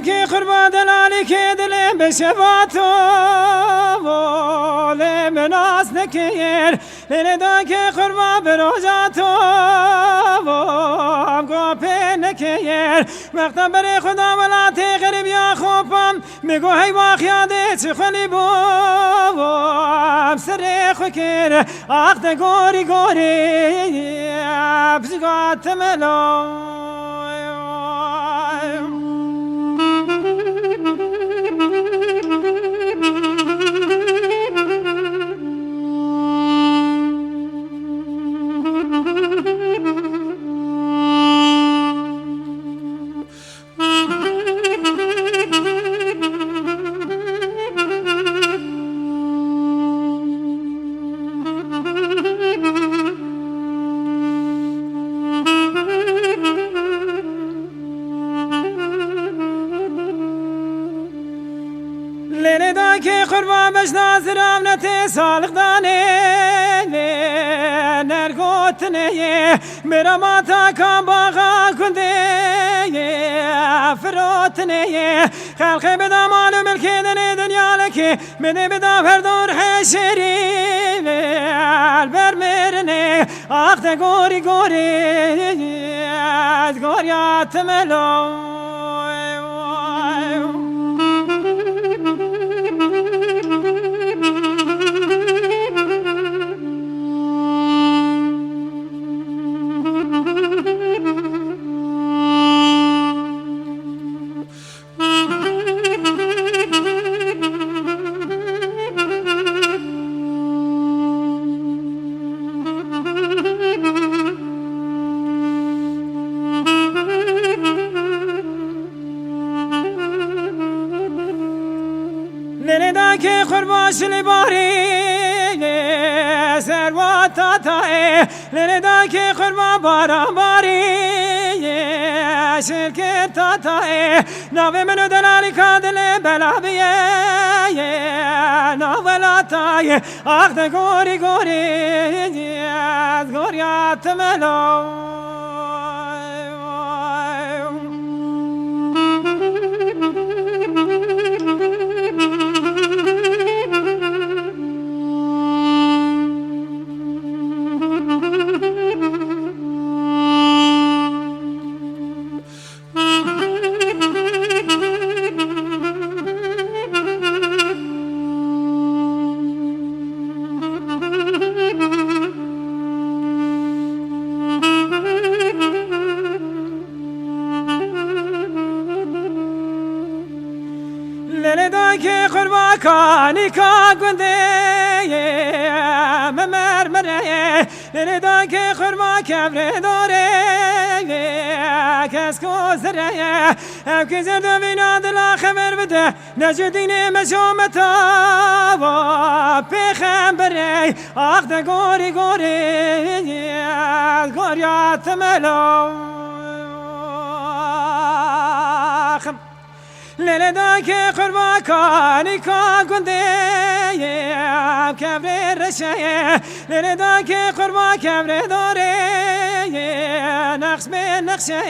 که قربان دلالی که دلم بشواتو ولی مناس نکیر لیلا که قربان بروجاتو وام گوپه نکیر وقتا بر خدا ولات غریب یا خوبم میگو هی واقعیاده چه خلی بوام سر خوکر آخت گوری بزگات ملو لیلا که قربان بش نازرم نتی سالق دانه نرگوتنه میرا ماتا کام باغا کنده فروتنه خلقی بدا مالو ملکی دنی دنیا لکی منی بدا پردور حشری برمرنه آخت گوری گوریات ملو لیلا که قربان شلی باری سروات تاتای لیلا که قربان باران باری شرکت تاتای ناوی منو دلالی کادل بلا بیه ناولاتای آخت گوریات ملو لیلا که قربان کانی کا گنده ممرمره لیلا که قربان کبر داره کس کو زره هم که زرد و بینا دلا خبر بده نجدین مشومتا و پیغمبره آخت گوریات ملو لیلا که قربان کانی کا گنده کبر رشه لیلا که قربان کبر داره نقش به نقشه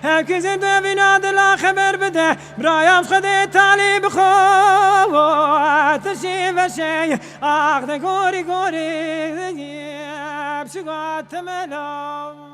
هم که زنده بینا دلا خبر بده برایم خود طالب خود تشی وشه آخد گوری بشگات ملو